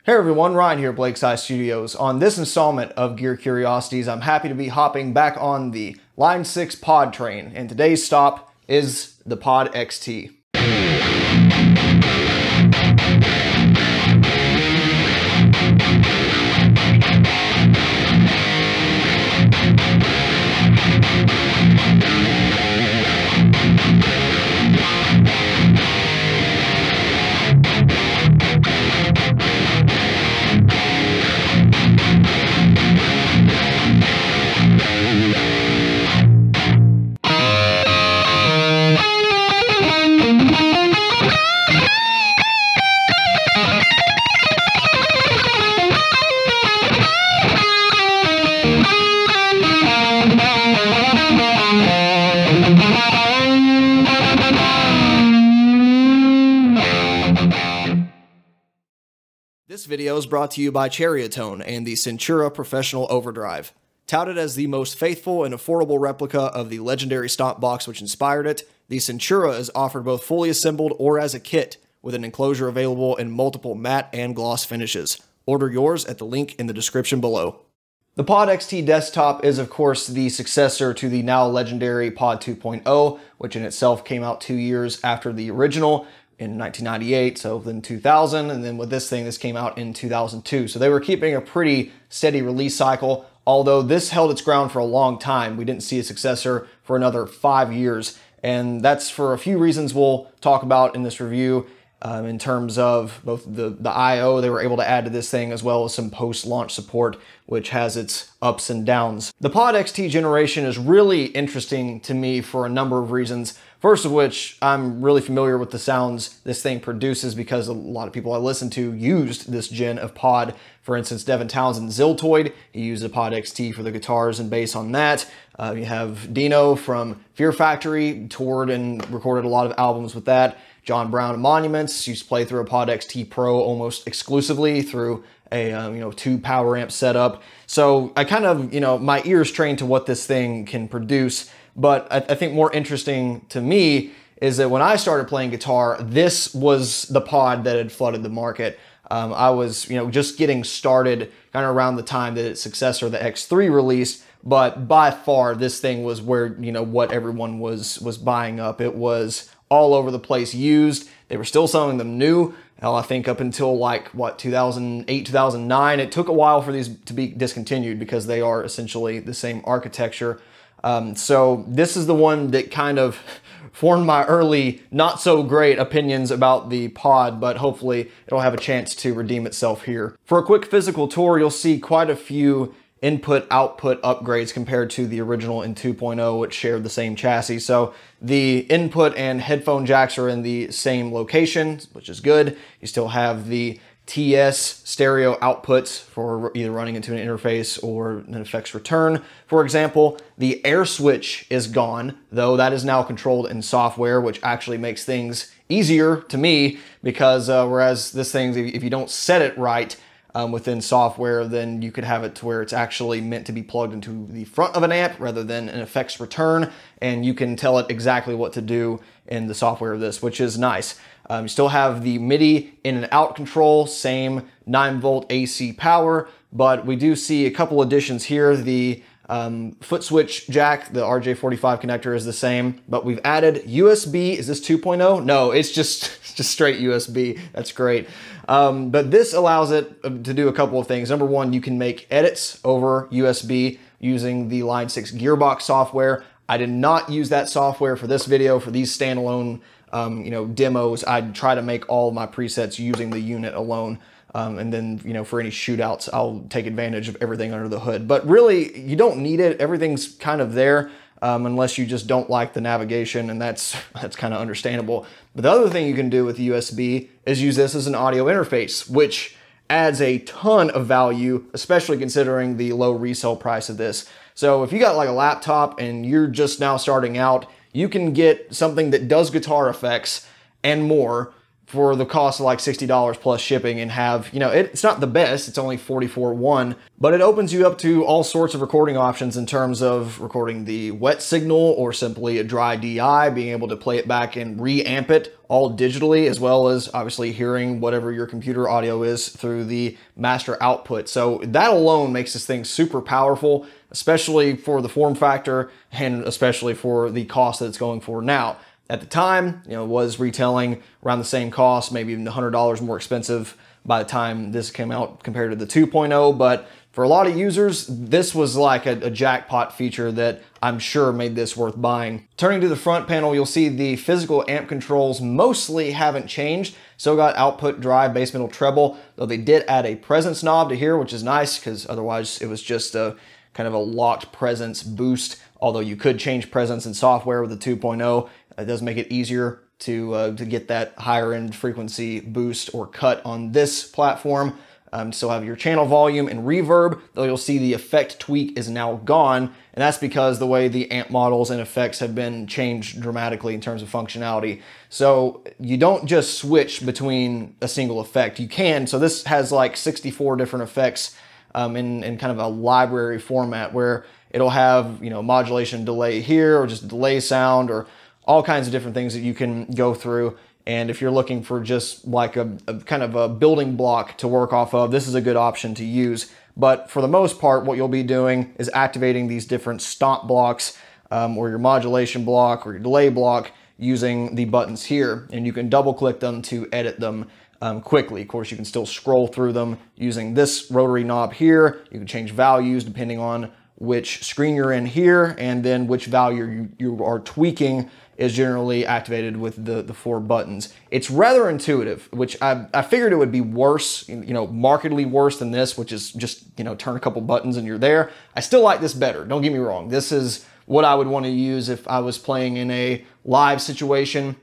Hey everyone, Ryan here at Plague Scythe Studios. On this installment of Gear Curiosities, I'm happy to be hopping back on the Line 6 pod train, and today's stop is the PODxt. This video is brought to you by Realtime and the Centura Professional Overdrive. Touted as the most faithful and affordable replica of the legendary stomp box which inspired it, the Centura is offered both fully assembled or as a kit, with an enclosure available in multiple matte and gloss finishes. Order yours at the link in the description below. The PODxt desktop is of course the successor to the now legendary Pod 2.0, which in itself came out 2 years after the original in 1998, so then 2000, and then with this thing, this came out in 2002. So they were keeping a pretty steady release cycle, although this held its ground for a long time. We didn't see a successor for another 5 years, and that's for a few reasons we'll talk about in this review. In terms of both the I/O they were able to add to this thing, as well as some post-launch support, which has its ups and downs. The PODxt generation is really interesting to me for a number of reasons. First of which, I'm really familiar with the sounds this thing produces because a lot of people I listen to used this gen of pod. For instance, Devin Townsend's Ziltoid, he used a PODxt for the guitars and bass on that. You have Dino from Fear Factory, toured and recorded a lot of albums with that. John Brown of Monuments used to play through a PODxt Pro almost exclusively through a 2 power amp setup. So I kind of, my ears trained to what this thing can produce. But I think more interesting to me is that when I started playing guitar, this was the pod that had flooded the market. I was, just getting started kind of around the time that its successor, the X3, released. But by far, this thing was where, what everyone was buying up. It was all over the place used. They were still selling them new. Hell, I think up until 2008, 2009. It took a while for these to be discontinued because they are essentially the same architecture. So this is the one that kind of formed my early not so great opinions about the pod, but hopefully it'll have a chance to redeem itself here. For a quick physical tour, you'll see quite a few input-output upgrades compared to the original in 2.0, which shared the same chassis. So the input and headphone jacks are in the same location, which is good. You still have the TS stereo outputs for either running into an interface or an effects return. For example, the air switch is gone, though that is now controlled in software, which actually makes things easier to me because whereas this thing, if you don't set it right, within software, then you could have it to where it's actually meant to be plugged into the front of an amp rather than an effects return, and you can tell it exactly what to do in the software of this, which is nice. You still have the MIDI in and out control, same 9-volt AC power, but we do see a couple additions here. The foot switch jack, the RJ45 connector is the same, but we've added USB. Is this 2.0? No, it's just straight USB. That's great. But this allows it to do a couple of things. Number one, you can make edits over USB using the Line 6 Gearbox software. I did not use that software for this video. For these standalone demos, I'd try to make all of my presets using the unit alone. And then, for any shootouts, I'll take advantage of everything under the hood. But really, you don't need it. Everything's kind of there, unless you just don't like the navigation, and that's kind of understandable. But the other thing you can do with USB is use this as an audio interface, which adds a ton of value, especially considering the low resale price of this. So if you got like a laptop and you're just now starting out, you can get something that does guitar effects and more for the cost of like $60 plus shipping and have, you know, it's not the best, it's only 44.1, but it opens you up to all sorts of recording options in terms of recording the wet signal or simply a dry DI, being able to play it back and reamp it all digitally, as well as obviously hearing whatever your computer audio is through the master output. So that alone makes this thing super powerful, especially for the form factor and especially for the cost that it's going for now. At the time, you know, it was retailing around the same cost, maybe even $100 more expensive by the time this came out compared to the 2.0. But for a lot of users, this was like a jackpot feature that I'm sure made this worth buying. Turning to the front panel, you'll see the physical amp controls mostly haven't changed. Still got output, drive, bass, middle, treble, though they did add a presence knob to here, which is nice because otherwise it was just a kind of a locked presence boost. Although you could change presence in software with the 2.0. It does make it easier to get that higher end frequency boost or cut on this platform. Still have your channel volume and reverb, though you'll see the effect tweak is now gone, and that's because the way the amp models and effects have been changed dramatically in terms of functionality. So you don't just switch between a single effect. You can, so this has like 64 different effects in kind of a library format where it'll have, you know, modulation delay here, or just delay sound, or all kinds of different things that you can go through. And if you're looking for just like a kind of a building block to work off of, this is a good option to use. But for the most part, what you'll be doing is activating these different stomp blocks or your modulation block or your delay block using the buttons here. And you can double click them to edit them quickly. Of course, you can still scroll through them using this rotary knob here. You can change values depending on which screen you're in here, and then which value you are tweaking is generally activated with the 4 buttons. It's rather intuitive, which I figured it would be worse, you know, markedly worse than this, which is just, you know, turn a couple buttons and you're there. I still like this better, don't get me wrong. This is what I would want to use if I was playing in a live situation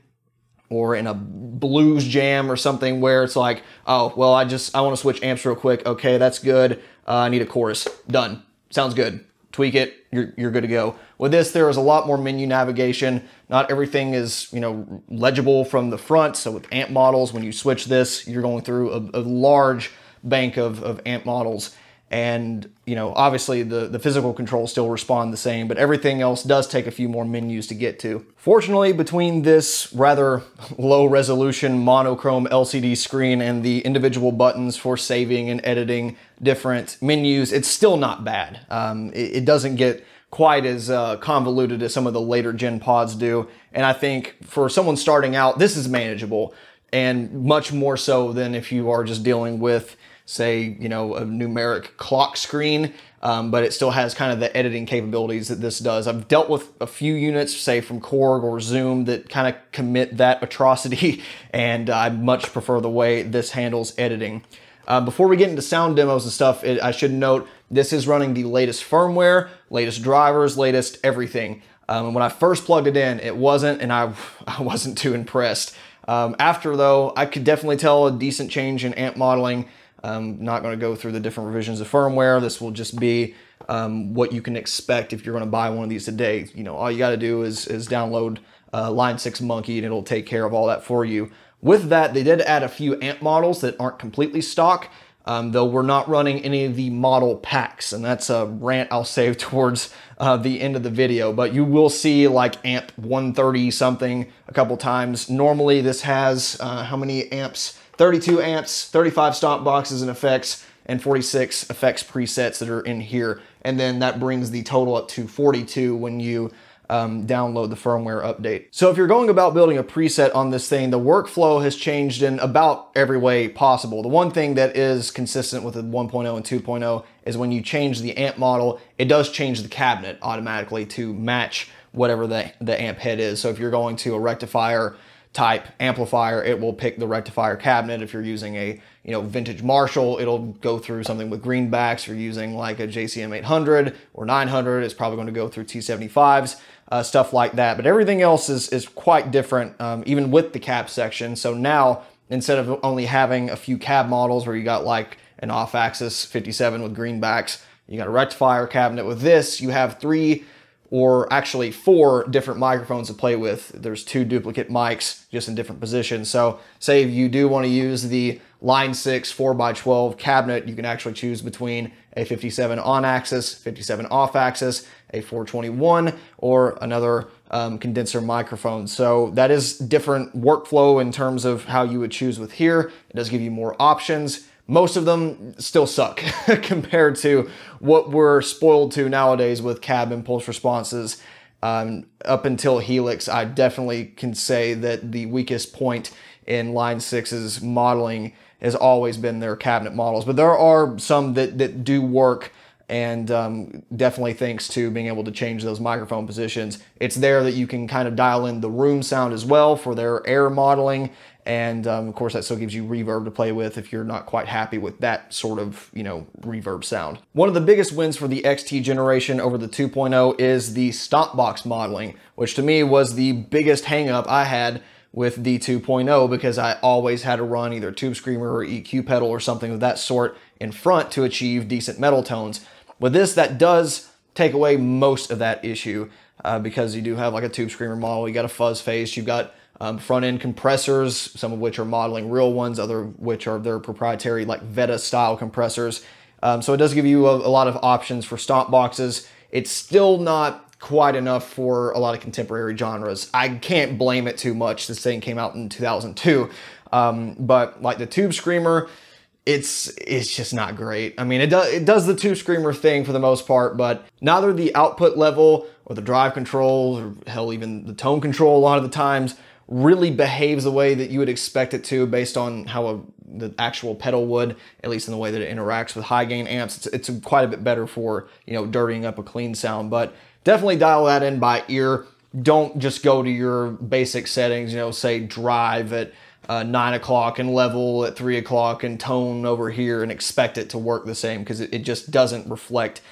or in a blues jam or something where it's like, oh, well, I want to switch amps real quick. Okay, that's good. I need a chorus. Done. Sounds good. Tweak it, you're good to go. With this, there is a lot more menu navigation. Not everything is, you know, legible from the front. So with amp models, when you switch this, you're going through a large bank of amp models. And, you know, obviously the physical controls still respond the same, but everything else does take a few more menus to get to. Fortunately, between this rather low resolution monochrome LCD screen and the individual buttons for saving and editing different menus, it's still not bad. It doesn't get quite as convoluted as some of the later gen pods do. And I think for someone starting out, this is manageable, and much more so than if you are just dealing with, say, you know, a numeric clock screen, but it still has kind of the editing capabilities that this does. I've dealt with a few units, say from Korg or Zoom, that kind of commit that atrocity, and I much prefer the way this handles editing. Before we get into sound demos and stuff, I should note this is running the latest firmware, latest drivers, latest everything. And when I first plugged it in, it wasn't, and I wasn't too impressed. After though, I could definitely tell a decent change in amp modeling. Not going to go through the different revisions of firmware. This will just be what you can expect if you're going to buy one of these today. You know, all you got to do is download Line 6 Monkey, and it'll take care of all that for you. With that, they did add a few amp models that aren't completely stock, though we're not running any of the model packs, and that's a rant I'll save towards the end of the video. But you will see like amp 130 something a couple times. Normally this has how many amps? 32 amps, 35 stomp boxes and effects, and 46 effects presets that are in here. And then that brings the total up to 42 when you download the firmware update. So if you're going about building a preset on this thing, the workflow has changed in about every way possible. The one thing that is consistent with the 1.0 and 2.0 is when you change the amp model, it does change the cabinet automatically to match whatever the amp head is. So if you're going to a rectifier type amplifier, it will pick the rectifier cabinet. If you're using a, you know, vintage Marshall, it'll go through something with greenbacks. If you're using like a JCM 800 or 900, it's probably going to go through T75s, stuff like that. But everything else is quite different, even with the cab section. So now, instead of only having a few cab models where you got like an off-axis 57 with greenbacks, you got a rectifier cabinet with this, you have 3 or actually 4 different microphones to play with. There's 2 duplicate mics just in different positions. So say if you do want to use the Line 6 4x12 cabinet, you can actually choose between a 57 on axis, 57 off axis, a 421, or another condenser microphone. So that is different workflow in terms of how you would choose with here. It does give you more options. Most of them still suck compared to what we're spoiled to nowadays with cab impulse responses. Up until Helix, I definitely can say that the weakest point in Line 6's modeling has always been their cabinet models. But there are some that do work, and definitely thanks to being able to change those microphone positions. It's there that you can kind of dial in the room sound as well for their air modeling. And of course, that still gives you reverb to play with if you're not quite happy with that sort of, reverb sound. One of the biggest wins for the XT generation over the 2.0 is the stop box modeling, which to me was the biggest hang up I had with the 2.0, because I always had to run either tube screamer or EQ pedal or something of that sort in front to achieve decent metal tones. With this, that does take away most of that issue because you do have like a tube screamer model, you got a fuzz face, you've got front end compressors, some of which are modeling real ones, other which are their proprietary like Veta style compressors. So it does give you a lot of options for stomp boxes. It's still not quite enough for a lot of contemporary genres. I can't blame it too much. This thing came out in 2002, but like the tube screamer, it's just not great. I mean, it does the tube screamer thing for the most part, but neither the output level or the drive control, or hell, even the tone control a lot of the times really behaves the way that you would expect it to based on how the actual pedal would, at least in the way that it interacts with high gain amps. It's quite a bit better for, dirtying up a clean sound, but definitely dial that in by ear. Don't just go to your basic settings, say drive at 9 o'clock and level at 3 o'clock and tone over here and expect it to work the same, because it just doesn't reflect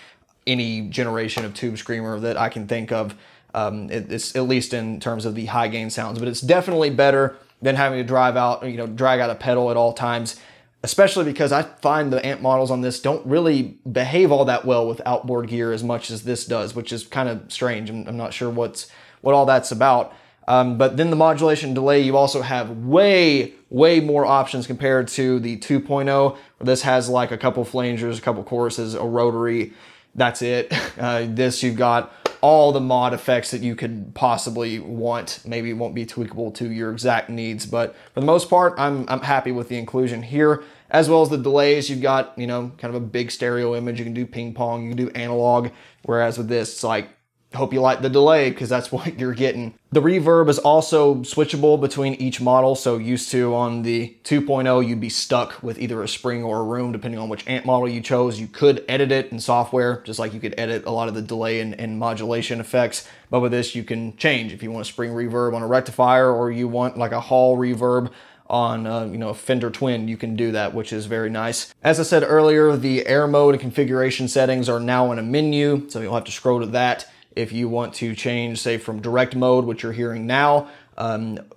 any generation of tube screamer that I can think of. It's at least in terms of the high gain sounds, but it's definitely better than having to drag out a pedal at all times, especially because I find the amp models on this don't really behave all that well with outboard gear as much as this does, which is kind of strange. I'm not sure what all that's about. But then the modulation delay, you also have way more options compared to the 2.0, where this has like a couple flangers, a couple choruses, a rotary. That's it. This, you've got all the mod effects that you could possibly want. Maybe it won't be tweakable to your exact needs, but for the most part, I'm happy with the inclusion here, as well as the delays. You've got, kind of a big stereo image. You can do ping pong, you can do analog, whereas with this, it's like, hope you like the delay, because that's what you're getting. The reverb is also switchable between each model. So used to on the 2.0, you'd be stuck with either a spring or a room, depending on which amp model you chose. You could edit it in software, just like you could edit a lot of the delay and modulation effects. But with this, you can change if you want a spring reverb on a rectifier, or you want like a hall reverb on a Fender Twin. You can do that, which is very nice. As I said earlier, the air mode and configuration settings are now in a menu, so you'll have to scroll to that if you want to change, say, from direct mode, which you're hearing now,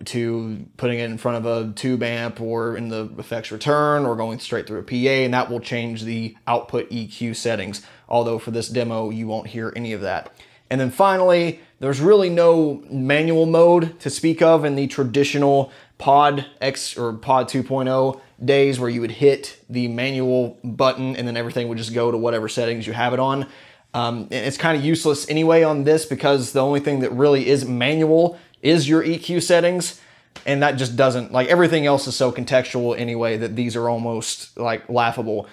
to putting it in front of a tube amp or in the effects return, or going straight through a PA, and that will change the output EQ settings. Although for this demo, you won't hear any of that. And then finally, there's really no manual mode to speak of in the traditional PODxt or Pod 2.0 days, where you would hit the manual button and then everything would just go to whatever settings you have it on. It's kind of useless anyway on this, because the only thing that really is manual is your EQ settings, and that just doesn't, like, everything else is so contextual anyway that these are almost like laughable.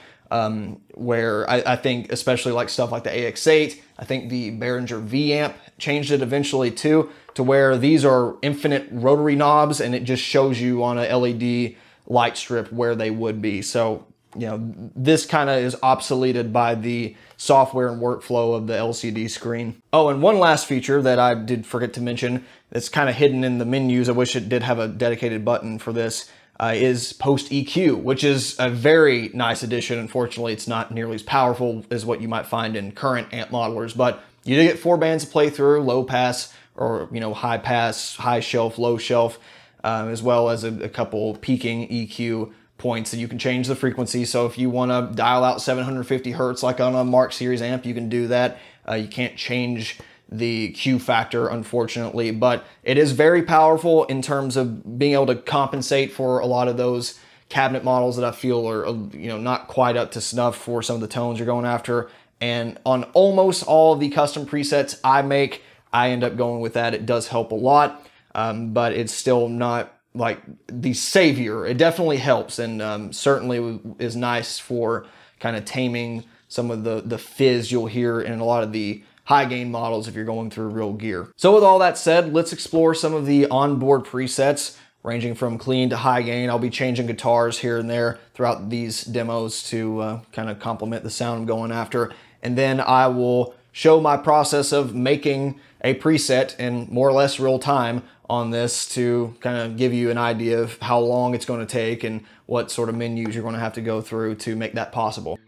Where I think, especially like stuff like the AX8, I think the Behringer V amp changed it eventually too, to where these are infinite rotary knobs, and it just shows you on a LED light strip where they would be. So, this kind of is obsoleted by the software and workflow of the LCD screen. Oh, and one last feature that I did forget to mention that's kind of hidden in the menus, I wish it did have a dedicated button for this, is post EQ, which is a very nice addition. Unfortunately, it's not nearly as powerful as what you might find in current amp modelers, but you do get 4 bands to play through, low pass, or high pass, high shelf, low shelf, as well as a couple peaking EQ points that you can change the frequency. So if you want to dial out 750 hertz like on a Mark Series amp, you can do that. You can't change the Q factor, unfortunately, but it is very powerful in terms of being able to compensate for a lot of those cabinet models that I feel are, you know, not quite up to snuff for some of the tones you're going after. And on almost all of the custom presets I make, I end up going with that. It does help a lot, but it's still not like the savior. It definitely helps, and certainly is nice for kind of taming some of the fizz you'll hear in a lot of the high gain models if you're going through real gear. So with all that said, let's explore some of the onboard presets ranging from clean to high gain. I'll be changing guitars here and there throughout these demos to kind of complement the sound I'm going after. And then I will show my process of making a preset in more or less real time on this to kind of give you an idea of how long it's going to take and what sort of menus you're going to have to go through to make that possible.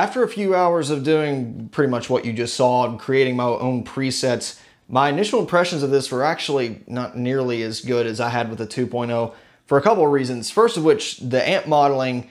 After a few hours of doing pretty much what you just saw and creating my own presets, my initial impressions of this were actually not nearly as good as I had with the 2.0 for a couple of reasons. First of which, the amp modeling,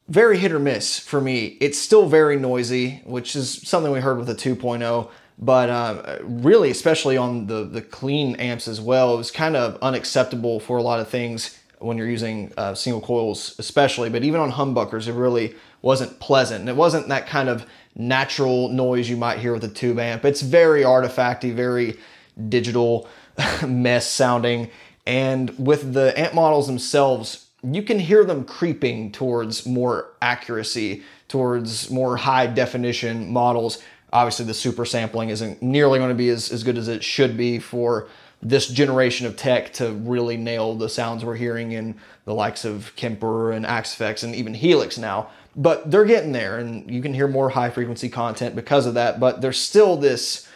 very hit or miss for me. It's still very noisy, which is something we heard with the 2.0, but really, especially on the clean amps as well, it was kind of unacceptable for a lot of things when you're using single coils especially, but even on humbuckers, it really wasn't pleasant. And it wasn't that kind of natural noise you might hear with a tube amp. It's very artifacty, very digital mess sounding. And with the amp models themselves, you can hear them creeping towards more accuracy, towards more high definition models. Obviously the super sampling isn't nearly going to be as good as it should be for this generation of tech to really nail the sounds we're hearing in the likes of Kemper and Axe Effects and even Helix now. But they're getting there, and you can hear more high frequency content because of that, but there's still this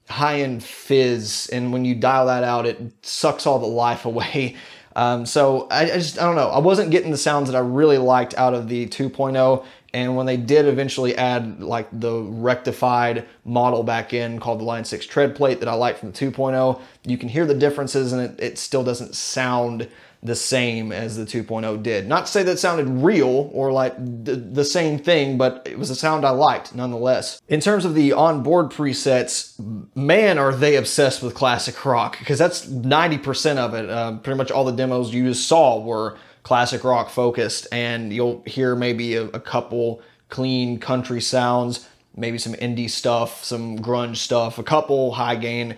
high-end fizz, and when you dial that out, it sucks all the life away. So I don't know. I wasn't getting the sounds that I really liked out of the 2.0, and when they did eventually add like the rectified model back in called the Line 6 tread plate that I liked from the 2.0, you can hear the differences, and it still doesn't sound the same as the 2.0 did. Not to say that it sounded real or like the same thing, but it was a sound I liked nonetheless. In terms of the onboard presets, man, are they obsessed with classic rock, because that's 90% of it. Pretty much all the demos you just saw were classic rock focused, and you'll hear maybe a couple clean country sounds, maybe some indie stuff, some grunge stuff, a couple high gain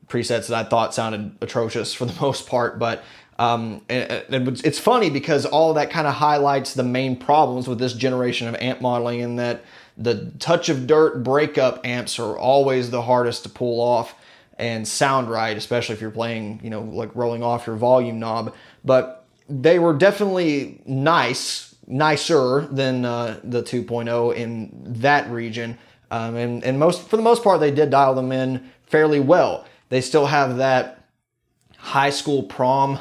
presets that I thought sounded atrocious for the most part, but it's funny because all that kind of highlights the main problems with this generation of amp modeling, in that the touch of dirt breakup amps are always the hardest to pull off and sound right, especially if you're playing, you know, like rolling off your volume knob. But they were definitely nicer than the 2.0 in that region. And for the most part, they did dial them in fairly well. They still have that high school prom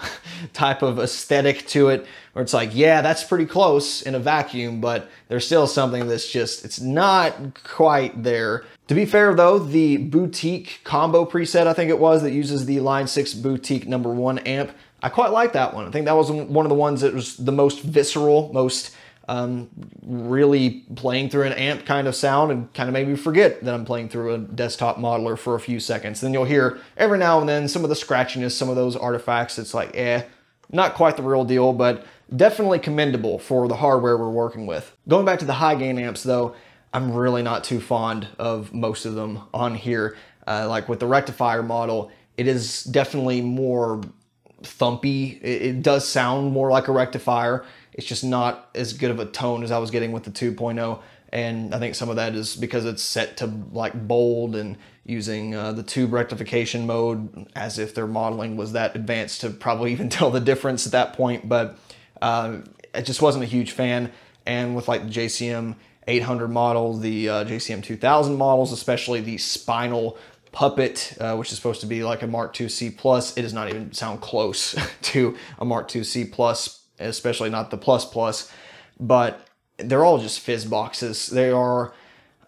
type of aesthetic to it, where it's like, yeah, that's pretty close in a vacuum, but there's still something that's just, it's not quite there. To be fair though, the Boutique combo preset, I think it was, that uses the Line 6 Boutique #1 amp, I quite like that one. I think that was one of the ones that was the most visceral, most really playing through an amp kind of sound, and kind of made me forget that I'm playing through a desktop modeler for a few seconds. Then you'll hear every now and then some of the scratchiness, some of those artifacts. It's like, not quite the real deal, but definitely commendable for the hardware we're working with. Going back to the high gain amps though, I'm really not too fond of most of them on here. Like with the rectifier model, it is definitely more thumpy. It does sound more like a rectifier. It's just not as good of a tone as I was getting with the 2.0, and I think some of that is because it's set to like bold and using the tube rectification mode, as if their modeling was that advanced to probably even tell the difference at that point. But I just wasn't a huge fan. And with like the JCM 800 model, the JCM 2000 models, especially the spinal puppet, which is supposed to be like a Mark II C+, it does not even sound close to a Mark II C+, especially not the plus, but they're all just fizz boxes. They are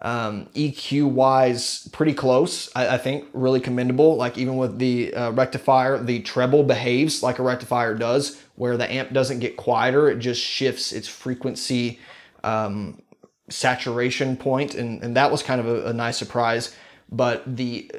EQ wise pretty close. I think really commendable. Like even with the rectifier, the treble behaves like a rectifier does, where the amp doesn't get quieter, it just shifts its frequency saturation point, and that was kind of a nice surprise. But the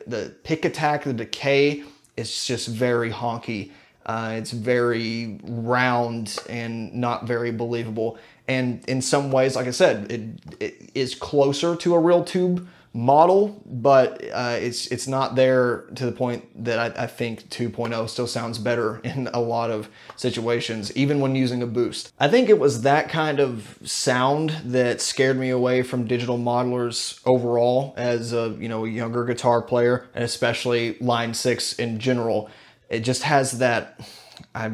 pick attack, the decay, is just very honky. It's very round and not very believable. And in some ways, like I said, it is closer to a real tube model, but it's not there to the point that I think 2.0 still sounds better in a lot of situations, even when using a boost. I think it was that kind of sound that scared me away from digital modelers overall as a younger guitar player, and especially Line 6 in general. It just has that, I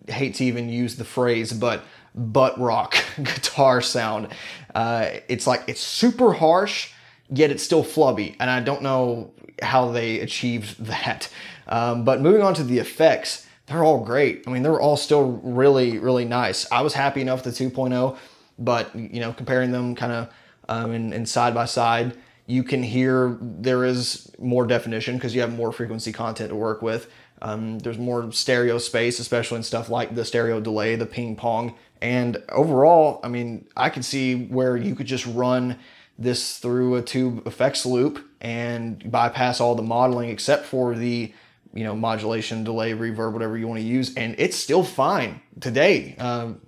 hate to even use the phrase, but butt rock guitar sound. It's like, it's super harsh, yet it's still flubby, and I don't know how they achieved that. But moving on to the effects, they're all great. I mean, they're all still really, really nice. I was happy enough with the 2.0, but comparing them kind of and side by side, you can hear there is more definition because you have more frequency content to work with. There's more stereo space, especially in stuff like the stereo delay, the ping pong. And overall, I mean, I could see where you could just run this through a tube effects loop and bypass all the modeling except for the, you know, modulation, delay, reverb, whatever you want to use. And it's still fine today,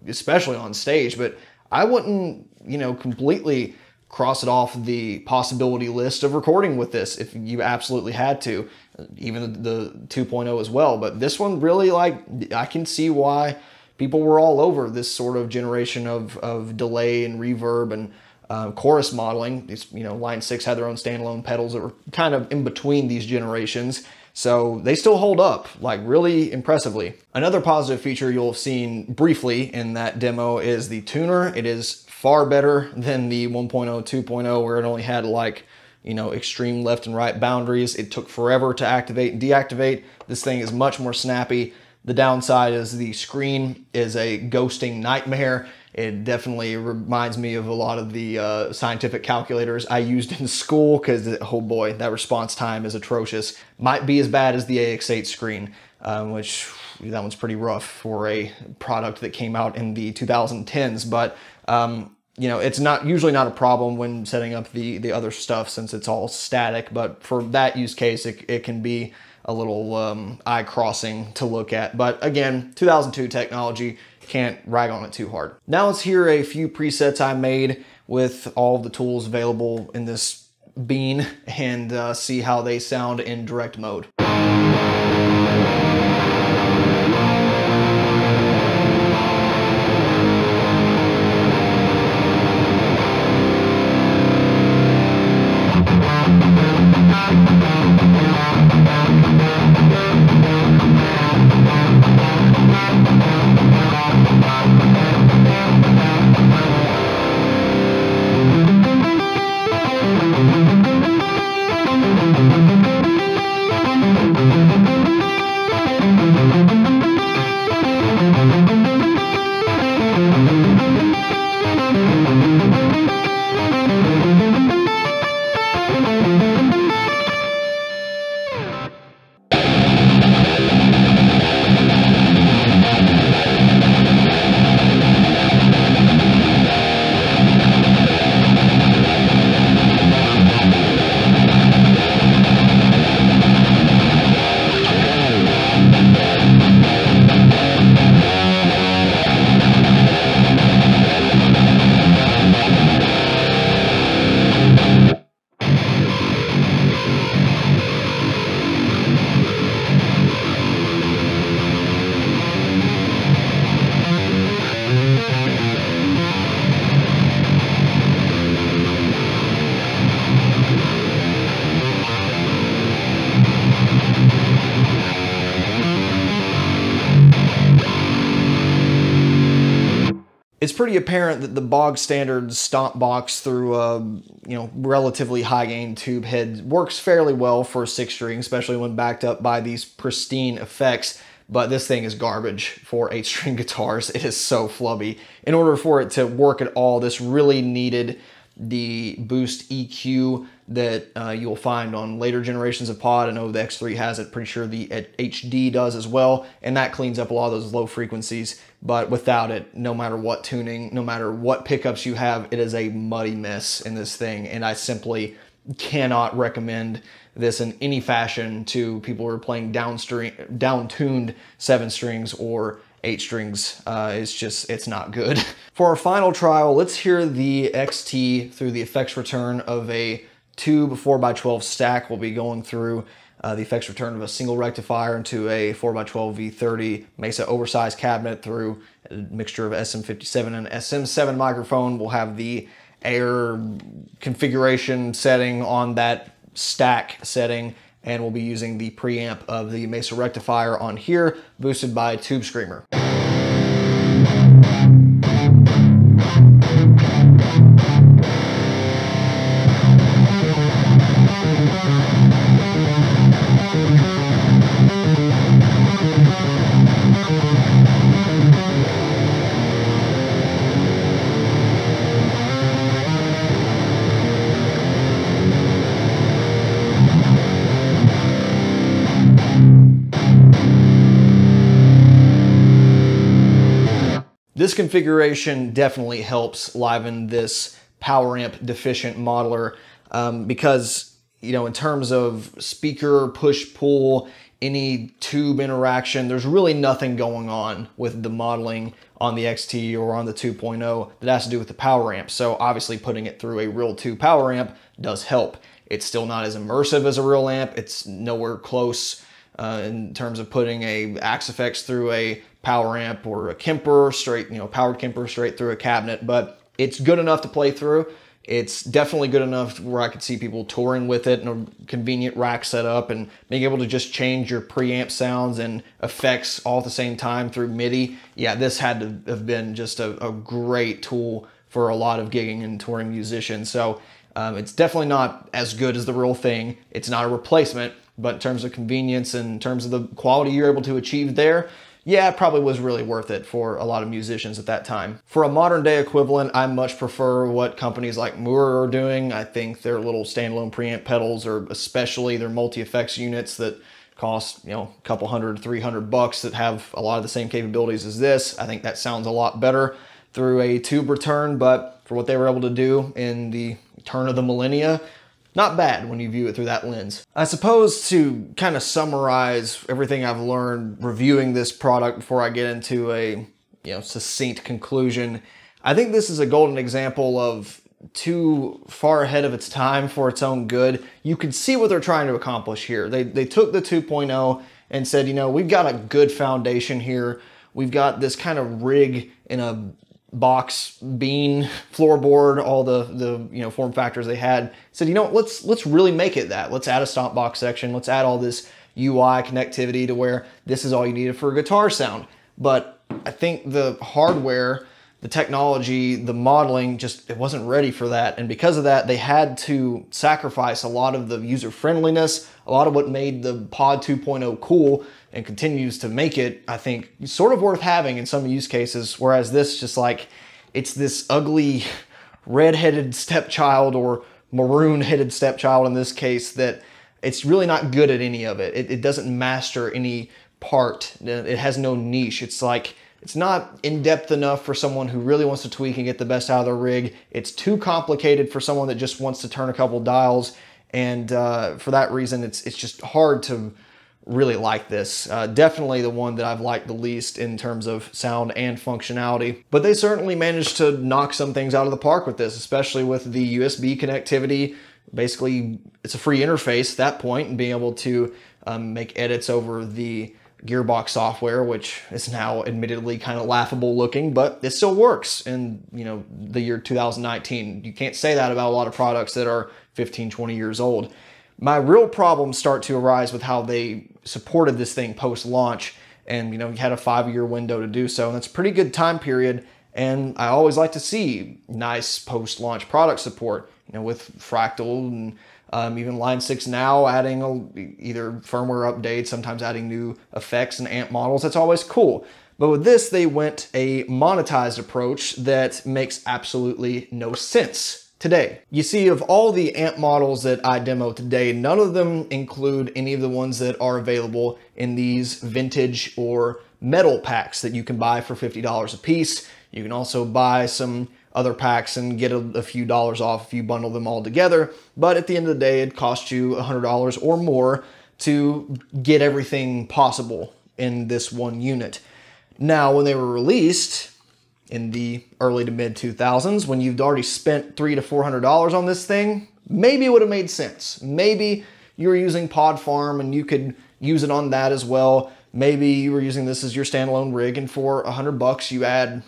especially on stage. But I wouldn't, you know, completely cross it off the possibility list of recording with this if you absolutely had to, even the 2.0 as well. But this one really, like, I can see why people were all over this sort of generation of delay and reverb and chorus modeling. It's, you know, Line 6 had their own standalone pedals that were kind of in between these generations. So they still hold up, like, really impressively. Another positive feature you'll have seen briefly in that demo is the tuner. It is far better than the 1.0, 2.0, where it only had, like, you know, extreme left and right boundaries. It took forever to activate and deactivate. This thing is much more snappy. The downside is the screen is a ghosting nightmare. It definitely reminds me of a lot of the scientific calculators I used in school because, oh boy, that response time is atrocious. Might be as bad as the AX8 screen, which that one's pretty rough for a product that came out in the 2010s. But, you know, it's usually not a problem when setting up the other stuff since it's all static. But for that use case, it can be a little eye-crossing to look at. But again, 2002 technology, can't rag on it too hard. Now let's hear a few presets I made with all of the tools available in this bean and see how they sound in direct mode. It's pretty apparent that the bog standard stomp box through a, you know, relatively high gain tube head works fairly well for a 6-string, especially when backed up by these pristine effects. But this thing is garbage for 8-string guitars. It is so flubby. In order for it to work at all, this really needed the boost EQ that you'll find on later generations of pod. I know the X3 has it, pretty sure the HD does as well, and that cleans up a lot of those low frequencies. But without it, no matter what tuning, no matter what pickups you have, it is a muddy mess in this thing, and I simply cannot recommend this in any fashion to people who are playing downtuned 7 strings or 8 strings. It's not good. For our final trial, let's hear the XT through the effects return of a tube 4x12 stack. We'll be going through the effects return of a single rectifier into a 4x12 V30 Mesa oversized cabinet through a mixture of SM57 and SM7 microphone. We'll have the air configuration setting on that stack setting, and we'll be using the preamp of the Mesa rectifier on here, boosted by Tube Screamer. this configuration definitely helps liven this power amp deficient modeler because, you know, in terms of speaker push-pull, any tube interaction, there's really nothing going on with the modeling on the XT or on the 2.0 that has to do with the power amp. So obviously putting it through a real 2 power amp does help. It's still not as immersive as a real amp. It's nowhere close in terms of putting a Axe effects through a power amp or a Kemper straight, you know, powered Kemper straight through a cabinet, but it's good enough to play through. It's definitely good enough where I could see people touring with it in a convenient rack setup and being able to just change your preamp sounds and effects all at the same time through MIDI. Yeah, this had to have been just a great tool for a lot of gigging and touring musicians. So it's definitely not as good as the real thing. It's not a replacement, but in terms of convenience and in terms of the quality you're able to achieve there, yeah, it probably was really worth it for a lot of musicians at that time. For a modern day equivalent, I much prefer what companies like Moore are doing. I think their little standalone preamp pedals, or especially their multi-effects units that cost, you know, a couple $100, $300 that have a lot of the same capabilities as this. I think that sounds a lot better through a tube return, but for what they were able to do in the turn of the millennia, not bad when you view it through that lens. I suppose to kind of summarize everything I've learned reviewing this product before I get into a, you know, succinct conclusion, I think this is a golden example of too far ahead of its time for its own good. You can see what they're trying to accomplish here. They took the 2.0 and said, you know, we've got a good foundation here. We've got this kind of rig in a box bean floorboard, all the you know, form factors they had. Said, you know, let's really make it that. Let's add a stomp box section. Let's add all this UI connectivity to where this is all you needed for a guitar sound. But I think the hardware, the technology, the modeling, just, it wasn't ready for that. And because of that, they had to sacrifice a lot of the user friendliness, a lot of what made the Pod 2.0 cool and continues to make it, I think, sort of worth having in some use cases. Whereas this just like, it's this ugly red-headed stepchild or maroon-headed stepchild in this case that it's really not good at any of it. It doesn't master any part. It has no niche. It's like, it's not in-depth enough for someone who really wants to tweak and get the best out of their rig. It's too complicated for someone that just wants to turn a couple dials. And for that reason, it's just hard to really like this. Definitely the one that I've liked the least in terms of sound and functionality. But they certainly managed to knock some things out of the park with this, especially with the USB connectivity. Basically, it's a free interface at that point, and being able to make edits over the Gearbox software, which is now admittedly kind of laughable looking, but it still works in, you know, the year 2019. You can't say that about a lot of products that are 15, 20 years old. My real problems start to arise with how they supported this thing post-launch, and, you know, you had a 5-year window to do so, and that's a pretty good time period. And I always like to see nice post-launch product support, you know, with Fractal and even Line 6 now adding either firmware updates, sometimes adding new effects and amp models. That's always cool. But with this, they went a monetized approach that makes absolutely no sense today. You see, of all the amp models that I demo today, none of them include any of the ones that are available in these vintage or metal packs that you can buy for $50 a piece. You can also buy some other packs and get a few dollars off if you bundle them all together. But at the end of the day, it costs you $100 or more to get everything possible in this one unit. Now, when they were released in the early to mid 2000s, when you've already spent $300 to $400 on this thing, maybe it would have made sense. Maybe you were using Pod Farm and you could use it on that as well. Maybe you were using this as your standalone rig, and for $100 you add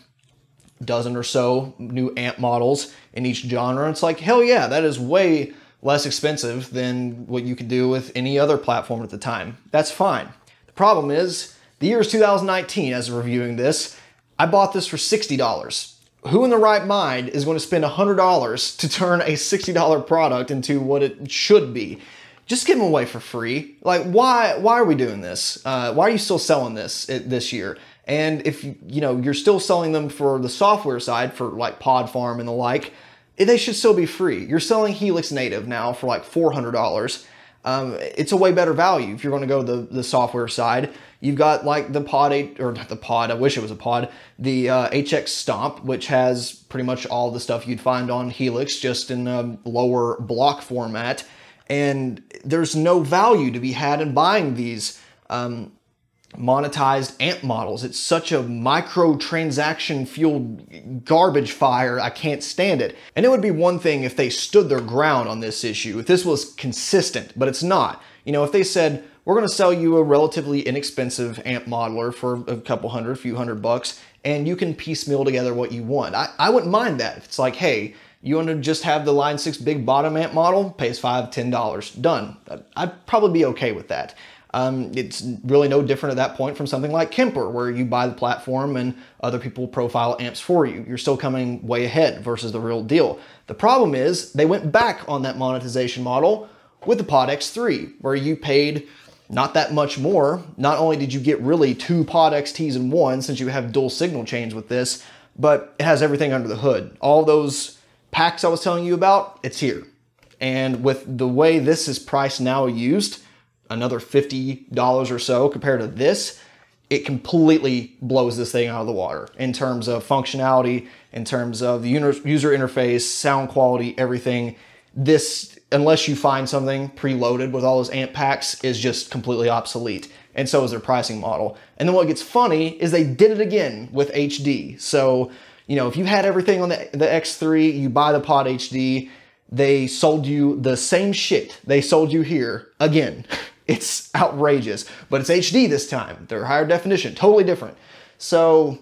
dozen or so new amp models in each genre. It's like, hell yeah, that is way less expensive than what you could do with any other platform at the time. That's fine. The problem is, the year is 2019 as of reviewing this. I bought this for $60. Who in the right mind is going to spend $100 to turn a $60 product into what it should be? Just give them away for free. Like, why are we doing this? Why are you still selling this year? And if, you know, you're still selling them for the software side, for like Pod Farm and the like, they should still be free. You're selling Helix Native now for like $400. it's a way better value if you're going to go the software side. You've got like the Pod 8, or not the Pod, I wish it was a Pod, the HX Stomp, which has pretty much all the stuff you'd find on Helix, just in a lower block format. And there's no value to be had in buying these monetized amp models. It's such a microtransaction fueled garbage fire. I can't stand it. And it would be one thing if they stood their ground on this issue, if this was consistent, but it's not. You know, if they said, we're going to sell you a relatively inexpensive amp modeler for a couple hundred, few $100, and you can piecemeal together what you want. I wouldn't mind that. If it's like, hey, you want to just have the Line 6 big bottom amp model, pays $5, $10, done. I'd probably be okay with that. It's really no different at that point from something like Kemper, where you buy the platform and other people profile amps for you. You're still coming way ahead versus the real deal. The problem is they went back on that monetization model with the PODxt 3, where you paid not that much more. Not only did you get really 2 PODxts in one, since you have dual signal chains with this, but it has everything under the hood. All those packs I was telling you about, it's here. And with the way this is priced now used, another $50 or so compared to this, it completely blows this thing out of the water in terms of functionality, in terms of the user interface, sound quality, everything. This, unless you find something preloaded with all those amp packs, is just completely obsolete. And so is their pricing model. And then what gets funny is they did it again with HD. So, you know, if you had everything on the X3, you buy the Pod HD, they sold you the same shit they sold you here again. It's outrageous, but it's HD this time. They're higher definition, totally different. So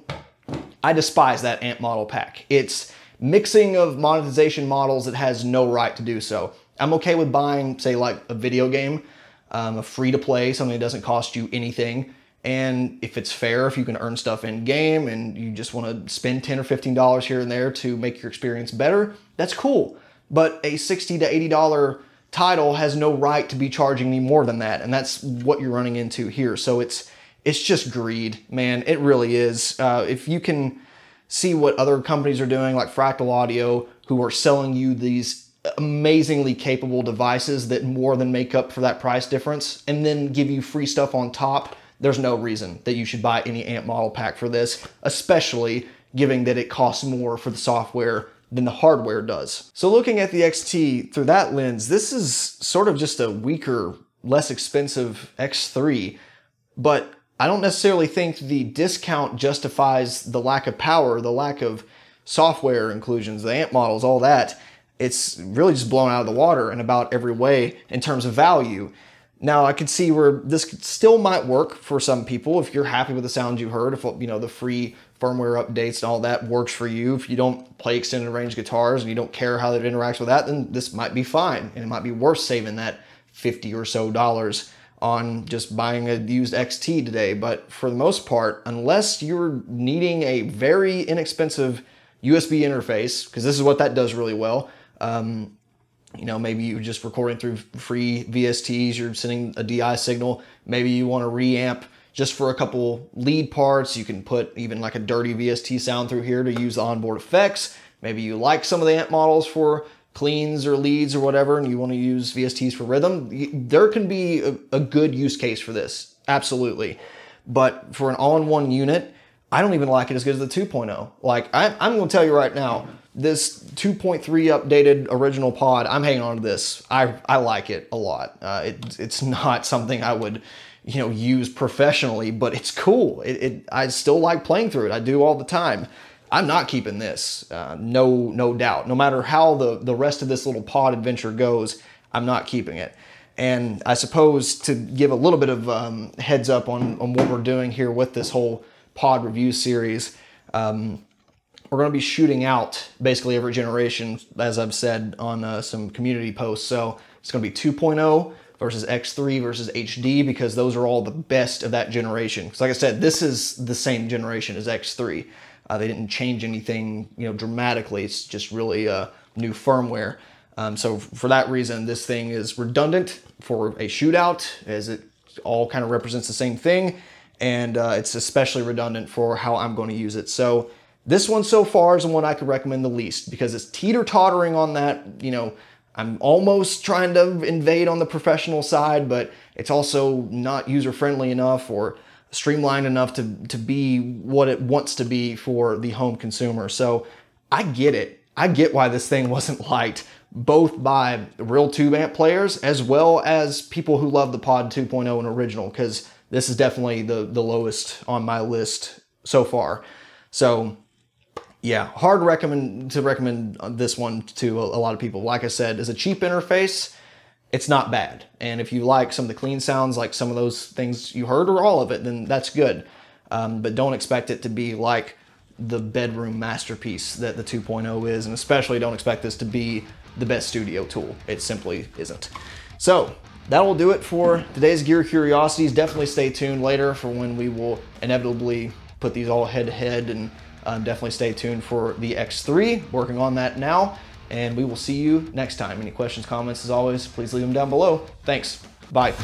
I despise that amp model pack. It's mixing of monetization models that has no right to do so. I'm okay with buying, say, like a video game, a free-to-play, something that doesn't cost you anything. And if it's fair, if you can earn stuff in game and you just want to spend $10 or $15 here and there to make your experience better, that's cool. But a $60 to $80 title has no right to be charging me more than that. And that's what you're running into here. So it's just greed, man. It really is. If you can see what other companies are doing, like Fractal Audio, who are selling you these amazingly capable devices that more than make up for that price difference, and then give you free stuff on top, there's no reason that you should buy any amp model pack for this, especially given that it costs more for the software than the hardware does. So looking at the XT through that lens, this is sort of just a weaker, less expensive X3, but I don't necessarily think the discount justifies the lack of power, the lack of software inclusions, the amp models, all that. It's really just blown out of the water in about every way in terms of value. Now, I could see where this still might work for some people if you're happy with the sound you heard, if, you know, the free firmware updates and all that works for you. If you don't play extended range guitars and you don't care how it interacts with that, then this might be fine. And it might be worth saving that $50 or so on just buying a used XT today. But for the most part, unless you're needing a very inexpensive USB interface, because this is what that does really well, you know, maybe you're just recording through free VSTs, you're sending a DI signal, maybe you want to reamp just for a couple lead parts. You can put even like a dirty VST sound through here to use the onboard effects. Maybe you like some of the amp models for cleans or leads or whatever, and you want to use VSTs for rhythm. There can be a good use case for this, absolutely. But for an all-in-one unit, I don't even like it as good as the 2.0. Like, I'm going to tell you right now, this 2.3 updated original pod, I'm hanging on to this. I like it a lot. It's not something I would, you know, use professionally, but it's cool. I still like playing through it. I do all the time. I'm not keeping this, no doubt. No matter how the rest of this little pod adventure goes, I'm not keeping it. And I suppose to give a little bit of heads up on what we're doing here with this whole pod review series, we're going to be shooting out basically every generation, as I've said on some community posts. So it's going to be 2.0 versus X3 versus HD, because those are all the best of that generation. Because like I said, this is the same generation as X3. They didn't change anything, you know, dramatically. It's just really new firmware. So for that reason, this thing is redundant for a shootout, as it all kind of represents the same thing. And it's especially redundant for how I'm going to use it. So this one so far is the one I could recommend the least, because it's teeter-tottering on that, you know, I'm almost trying to invade on the professional side, but it's also not user-friendly enough or streamlined enough to be what it wants to be for the home consumer. So I get it. I get why this thing wasn't liked, both by real tube amp players as well as people who love the Pod 2.0 and original, because this is definitely the lowest on my list so far. So yeah, hard to recommend this one to a lot of people. Like I said, as a cheap interface, it's not bad. And if you like some of the clean sounds, like some of those things you heard or all of it, then that's good. But don't expect it to be like the bedroom masterpiece that the 2.0 is, and especially don't expect this to be the best studio tool. It simply isn't. So that will do it for today's Gear Curiosities. Definitely stay tuned later for when we will inevitably put these all head to head, and definitely stay tuned for the X3, working on that now, and we will see you next time. Any questions, comments, as always, please leave them down below. Thanks. Bye.